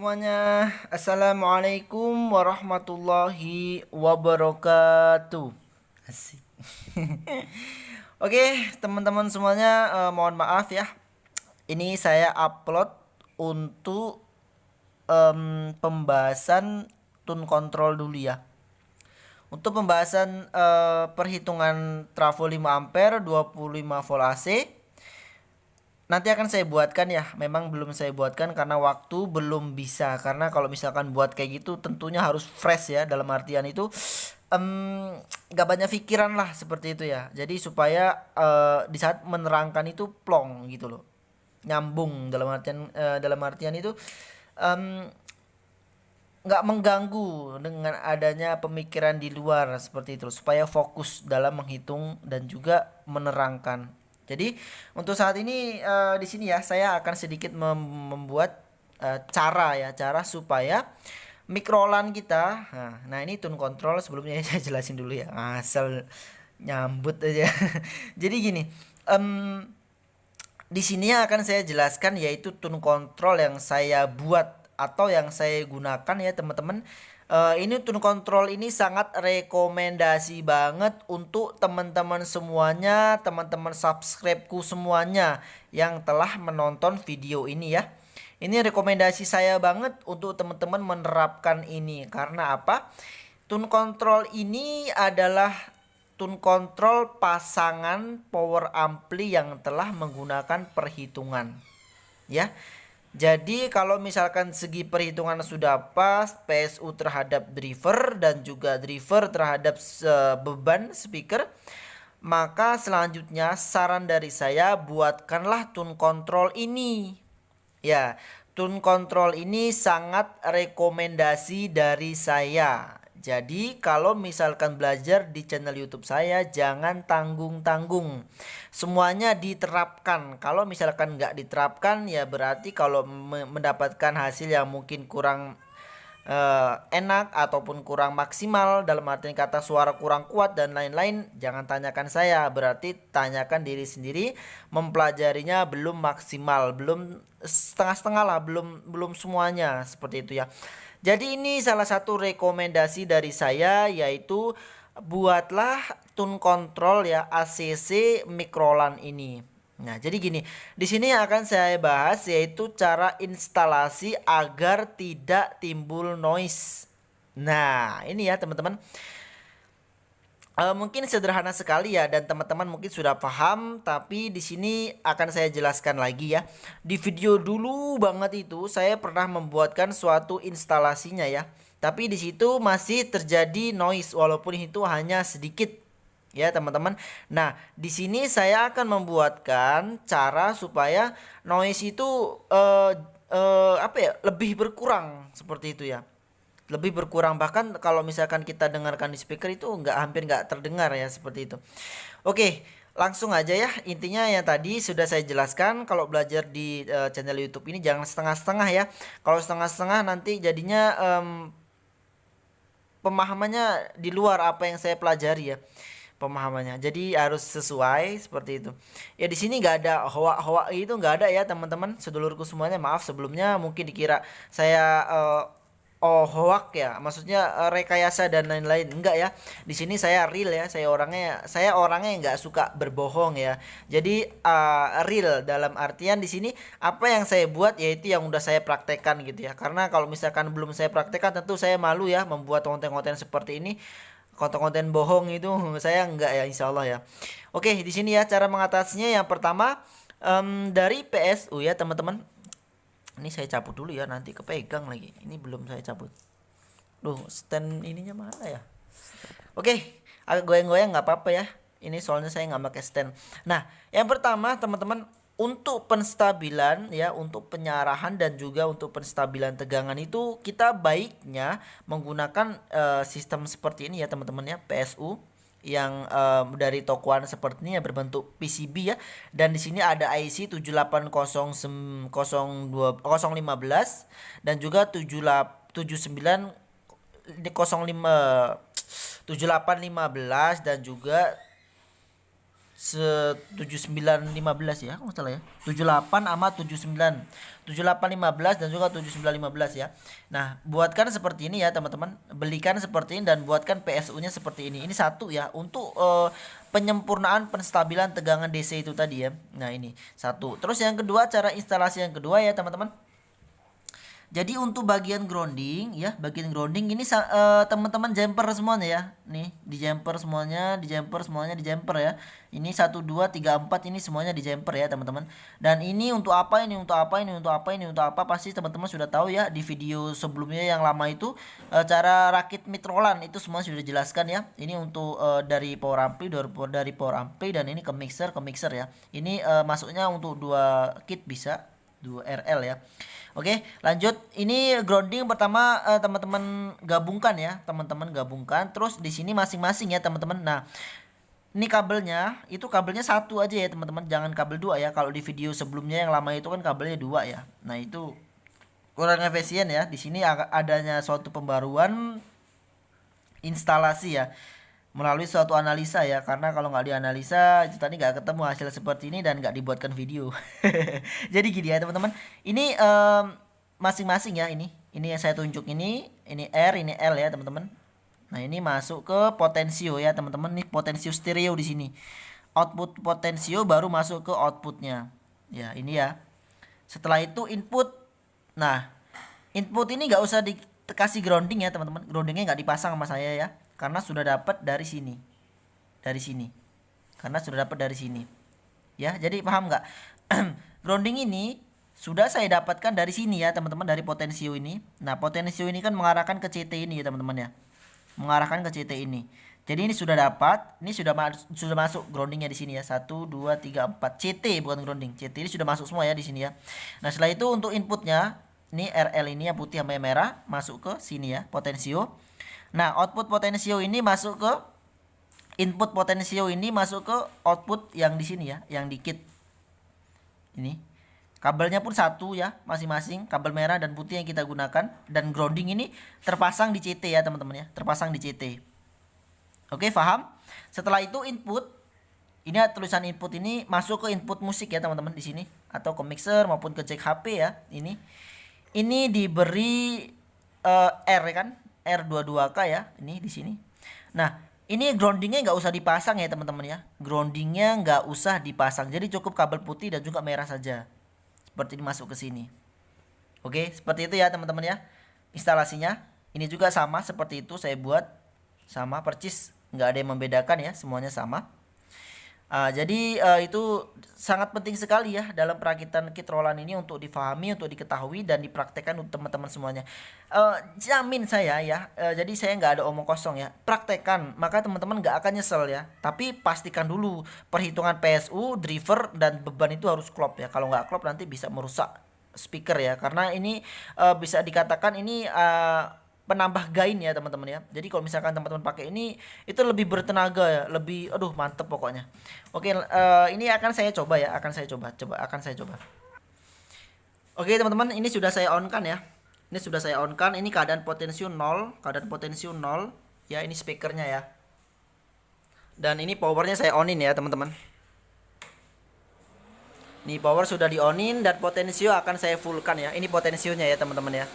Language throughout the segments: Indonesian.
semuanya. Assalamualaikum warahmatullahi wabarakatuh. Asik. Oke, teman-teman semuanya, mohon maaf ya. Ini saya upload untuk pembahasan tune control dulu ya. Untuk pembahasan perhitungan trafo 5 ampere 25 volt AC. Nanti akan saya buatkan ya. Memang belum saya buatkan karena waktu belum bisa. Karena kalau misalkan buat kayak gitu tentunya harus fresh ya. Dalam artian itu gak banyak pikiran lah seperti itu ya. Jadi supaya di saat menerangkan itu plong gitu loh. Nyambung dalam artian itu nggak mengganggu dengan adanya pemikiran di luar seperti itu, supaya fokus dalam menghitung dan juga menerangkan. Jadi untuk saat ini di sini ya saya akan sedikit membuat cara supaya mikrolan kita. Nah ini tune control sebelumnya saya jelasin dulu ya, asal nyambut aja. Jadi gini, di sini yang akan saya jelaskan yaitu tune control yang saya buat atau yang saya gunakan ya teman-teman. Ini tune control ini sangat rekomendasi banget untuk teman-teman semuanya, teman-teman subscribeku semuanya yang telah menonton video ini ya. Ini rekomendasi saya banget untuk teman-teman menerapkan ini. Karena apa? Tune control ini adalah tune control pasangan power ampli yang telah menggunakan perhitungan ya. Jadi kalau misalkan segi perhitungan sudah pas, PSU terhadap driver dan juga driver terhadap beban speaker, maka selanjutnya saran dari saya buatkanlah tune control ini. Ya, tune control ini sangat rekomendasi dari saya. Jadi kalau misalkan belajar di channel YouTube saya, jangan tanggung-tanggung. Semuanya diterapkan. Kalau misalkan nggak diterapkan, ya berarti kalau mendapatkan hasil yang mungkin kurang enak ataupun kurang maksimal, dalam artian kata suara kurang kuat dan lain-lain, jangan tanyakan saya. Berarti tanyakan diri sendiri, mempelajarinya belum maksimal, belum setengah-setengah lah, belum semuanya seperti itu ya. Jadi ini salah satu rekomendasi dari saya, yaitu buatlah tune control ya ACC Microlan ini. Nah, jadi gini, di sini yang akan saya bahas yaitu cara instalasi agar tidak timbul noise. Nah, ini ya teman-teman. Mungkin sederhana sekali ya dan teman-teman mungkin sudah paham, tapi di sini akan saya jelaskan lagi ya. Di video dulu banget itu saya pernah membuatkan suatu instalasinya ya. Tapi di situ masih terjadi noise walaupun itu hanya sedikit ya teman-teman. Nah, di sini saya akan membuatkan cara supaya noise itu apa ya, lebih berkurang seperti itu ya. Lebih berkurang, bahkan kalau misalkan kita dengarkan di speaker itu hampir nggak terdengar ya seperti itu. Oke, langsung aja ya. Intinya yang tadi sudah saya jelaskan, kalau belajar di channel YouTube ini jangan setengah-setengah ya. Kalau setengah-setengah nanti jadinya pemahamannya di luar apa yang saya pelajari ya. Pemahamannya jadi harus sesuai seperti itu ya. Di sini nggak ada hoak-hoak itu, nggak ada ya teman-teman sedulurku semuanya. Maaf sebelumnya, mungkin dikira saya hoak ya, maksudnya rekayasa dan lain-lain. Enggak ya, di sini saya real ya. Saya orangnya nggak suka berbohong ya. Jadi real dalam artian di sini apa yang saya buat yaitu yang udah saya praktekkan gitu ya. Karena kalau misalkan belum saya praktekkan tentu saya malu ya membuat konten-konten seperti ini. Konten-konten bohong itu saya enggak ya, insya Allah ya. Oke, di sini ya cara mengatasinya. Yang pertama dari PSU ya teman-teman. Ini saya cabut dulu ya, nanti kepegang lagi. Ini belum saya cabut. Duh, stand ininya mana ya? Oke, agak goyang-goyang nggak apa-apa ya. Ini soalnya saya nggak pakai stand. Nah, yang pertama teman-teman, untuk penstabilan ya, untuk penyarahan dan juga untuk penstabilan tegangan itu kita baiknya menggunakan sistem seperti ini ya teman-teman ya, PSU yang dari tokoan seperti ini ya, berbentuk PCB ya. Dan di sini ada IC 78002 015 dan juga 7815 dan juga 7915 ya, kalau nggak salah ya. 78 sama 79. 7815 dan juga 7915 ya. Nah, buatkan seperti ini ya teman-teman. Belikan seperti ini dan buatkan PSU-nya seperti ini. Ini satu ya untuk penyempurnaan penstabilan tegangan DC itu tadi ya. Nah, ini satu. Terus yang kedua, cara instalasi yang kedua ya teman-teman. Jadi untuk bagian grounding ya, bagian grounding ini teman-teman jumper semuanya ya. Nih, di jumper semuanya, di jumper semuanya, di jumper ya. Ini 1 2 3 4 ini semuanya di jumper ya, teman-teman. Dan ini untuk apa? Ini untuk apa? Ini untuk apa? Ini untuk apa? Pasti teman-teman sudah tahu ya di video sebelumnya yang lama itu cara rakit mitrolan itu semua sudah dijelaskan ya. Ini untuk dari power ampli, dari power ampli, dan ini ke mixer ya. Ini masuknya untuk 2 kit bisa, 2 RL ya. Oke, lanjut. Ini grounding pertama teman-teman gabungkan ya, teman-teman gabungkan. Terus di sini masing-masing ya, teman-teman. Nah, ini kabelnya, itu kabelnya satu aja ya, teman-teman. Jangan kabel dua ya. Kalau di video sebelumnya yang lama itu kan kabelnya dua ya. Nah, itu kurang efisien ya. Di sini adanya suatu pembaruan instalasi ya, melalui suatu analisa ya, karena kalau nggak dianalisa itu tadi nggak ketemu hasil seperti ini dan nggak dibuatkan video. Jadi gini ya teman-teman, ini masing-masing ya, ini yang saya tunjuk, ini R, ini L ya teman-teman. Nah, ini masuk ke potensio ya teman-teman. Ini potensio stereo di sini, output potensio baru masuk ke outputnya ya, ini ya. Setelah itu input. Nah, input ini nggak usah dikasih grounding ya teman-teman, groundingnya nggak dipasang sama saya ya, karena sudah dapat dari sini, karena sudah dapat dari sini ya. Jadi paham nggak? Grounding ini sudah saya dapatkan dari sini ya teman-teman, dari potensio ini. Nah, potensio ini kan mengarahkan ke CT ini ya teman-teman ya, mengarahkan ke CT ini. Jadi ini sudah dapat, ini sudah masuk groundingnya di sini ya, 1 2 3 4 CT, bukan grounding, CT ini sudah masuk semua ya di sini ya. Nah, setelah itu untuk inputnya, ini RL ini yang putih sama yang merah masuk ke sini ya, potensio. Nah, output potensio ini masuk ke input potensio, ini masuk ke output yang di sini ya, yang di kit. Ini kabelnya pun satu ya, masing-masing kabel merah dan putih yang kita gunakan, dan grounding ini terpasang di CT ya teman-teman ya, terpasang di CT. Oke, paham? Setelah itu input, ini tulisan input ini masuk ke input musik ya teman-teman di sini, atau ke mixer maupun ke jack HP ya. Ini diberi R kan, R22K ya, ini di sini. Nah, ini groundingnya nggak usah dipasang ya teman-teman ya, groundingnya nggak usah dipasang, jadi cukup kabel putih dan juga merah saja, seperti ini masuk ke sini. Oke, seperti itu ya teman-teman ya instalasinya. Ini juga sama seperti itu saya buat, sama percis, nggak ada yang membedakan ya, semuanya sama. Jadi itu sangat penting sekali ya dalam perakitan kit rolan ini, untuk difahami, untuk diketahui dan dipraktekkan untuk teman-teman semuanya. Jamin saya ya, jadi saya nggak ada omong kosong ya, praktekkan, maka teman-teman nggak akan nyesel ya. Tapi pastikan dulu perhitungan PSU, driver dan beban itu harus klop ya. Kalau nggak klop nanti bisa merusak speaker ya, karena ini bisa dikatakan ini penambah gain ya teman-teman ya. Jadi kalau misalkan teman-teman pakai ini, itu lebih bertenaga ya, lebih aduh mantep pokoknya. Oke, ini akan saya coba ya, akan saya coba. Oke teman-teman, ini sudah saya on kan ya, ini sudah saya on kan. Ini keadaan potensio 0, ya. Ini speakernya ya, dan ini powernya saya onin ya teman-teman. Ini power sudah di onin dan potensio akan saya fullkan ya. Ini potensionya ya teman-teman ya,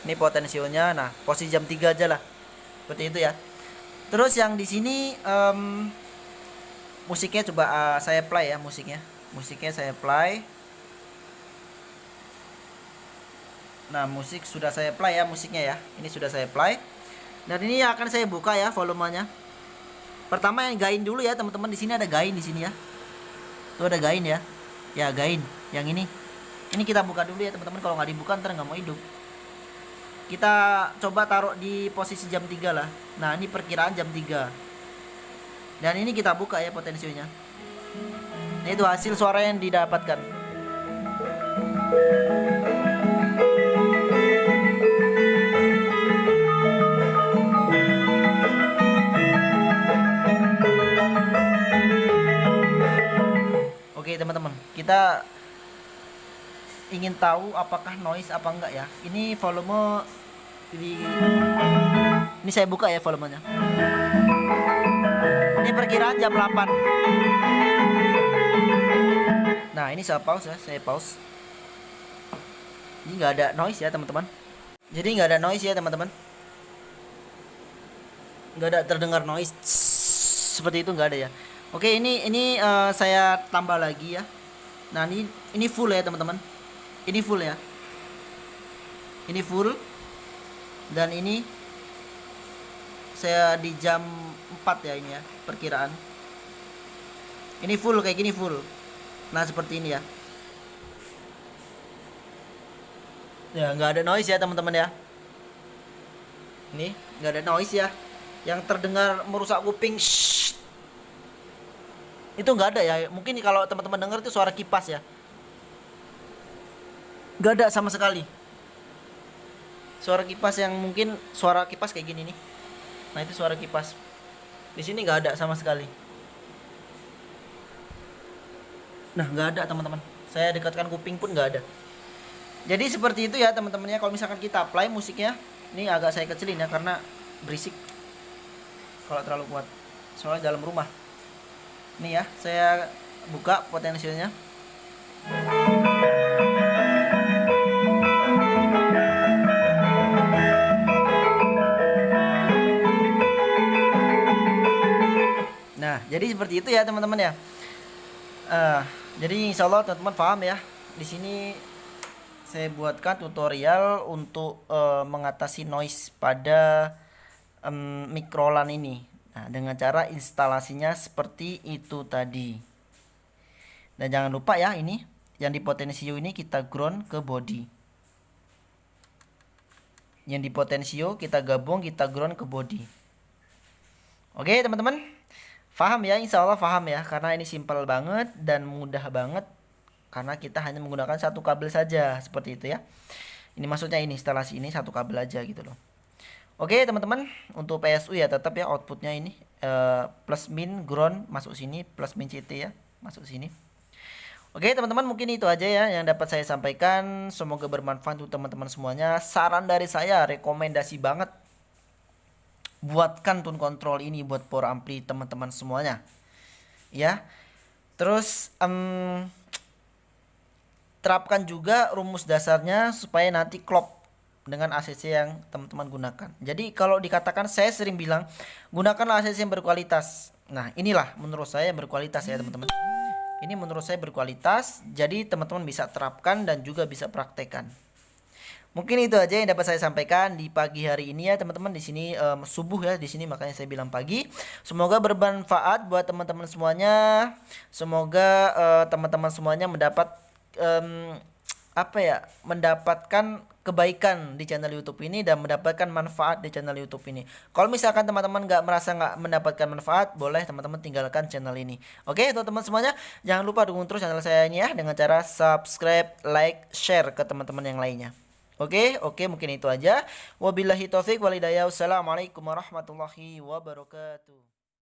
ini potensionya. Nah, posisi jam 3 aja lah, seperti itu ya. Terus yang di sini musiknya coba saya play ya, musiknya saya play. Nah, musik sudah saya play ya, musiknya ya, ini sudah saya play. Dan ini akan saya buka ya volumenya. Pertama yang gain dulu ya teman-teman, di sini ada gain di sini ya, tuh ada gain ya, gain yang ini kita buka dulu ya teman-teman. Kalau nggak dibuka ntar nggak mau hidup. Kita coba taruh di posisi jam 3 lah. Nah, ini perkiraan jam 3. Dan ini kita buka ya potensionya. Nah, itu hasil suara yang didapatkan. Oke teman-teman, kita ingin tahu apakah noise apa enggak ya. Ini volume ini saya buka ya volumenya. Ini perkiraan jam 8. Nah, ini saya pause ya, saya pause. Ini nggak ada noise ya teman-teman. Jadi nggak ada noise ya teman-teman. Nggak ada terdengar noise seperti itu, nggak ada ya. Oke, ini saya tambah lagi ya. Nah, ini full ya teman-teman. Ini full ya. Ini full. Dan ini saya di jam 4 ya, ini ya perkiraan. Ini full kayak gini full. Nah, seperti ini ya. Ya, nggak ada noise ya teman-teman ya. Ini nggak ada noise ya. Yang terdengar merusak kuping. Shh, itu nggak ada ya. Mungkin kalau teman-teman dengar itu suara kipas ya. Nggak ada sama sekali. Suara kipas yang mungkin suara kipas kayak gini nih. Nah, itu suara kipas. Di sini nggak ada sama sekali. Nah, nggak ada teman-teman. Saya dekatkan kuping pun nggak ada. Jadi seperti itu ya teman-temannya. Kalau misalkan kita apply musiknya, ini agak saya kecilin ya karena berisik kalau terlalu kuat. Soalnya dalam rumah. Nih ya, saya buka potensialnya. Nah, jadi seperti itu ya teman-teman ya. Jadi insya Allah teman-teman paham ya. Di sini saya buatkan tutorial untuk mengatasi noise pada Microlan ini. Nah, dengan cara instalasinya seperti itu tadi. Dan jangan lupa ya, ini yang di potensio ini kita ground ke body. Yang di potensio kita gabung, kita ground ke body. Oke teman-teman, paham ya, insya Allah paham ya, karena ini simpel banget dan mudah banget, karena kita hanya menggunakan satu kabel saja, seperti itu ya. Ini maksudnya ini instalasi ini satu kabel aja gitu loh. Oke teman-teman, untuk PSU ya tetap ya outputnya ini plus min ground masuk sini, plus min CT ya masuk sini. Oke teman-teman, mungkin itu aja ya yang dapat saya sampaikan. Semoga bermanfaat untuk teman-teman semuanya. Saran dari saya, rekomendasi banget buatkan tune control ini buat power ampli teman-teman semuanya ya. Terus terapkan juga rumus dasarnya supaya nanti klop dengan ACC yang teman-teman gunakan. Jadi kalau dikatakan, saya sering bilang gunakanlah ACC yang berkualitas. Nah, inilah menurut saya yang berkualitas ya teman-teman. Ini menurut saya berkualitas, jadi teman-teman bisa terapkan dan juga bisa praktekkan. Mungkin itu aja yang dapat saya sampaikan di pagi hari ini ya teman-teman. Di sini subuh ya di sini, makanya saya bilang pagi. Semoga bermanfaat buat teman-teman semuanya. Semoga teman-teman semuanya mendapat mendapatkan kebaikan di channel YouTube ini dan mendapatkan manfaat di channel YouTube ini. Kalau misalkan teman-teman nggak mendapatkan manfaat, boleh teman-teman tinggalkan channel ini. Oke, teman-teman semuanya, jangan lupa dukung terus channel saya ini ya dengan cara subscribe, like, share ke teman-teman yang lainnya. Oke, mungkin itu aja. Wabillahi taufik wal hidayah. Wassalamualaikum warahmatullahi wabarakatuh.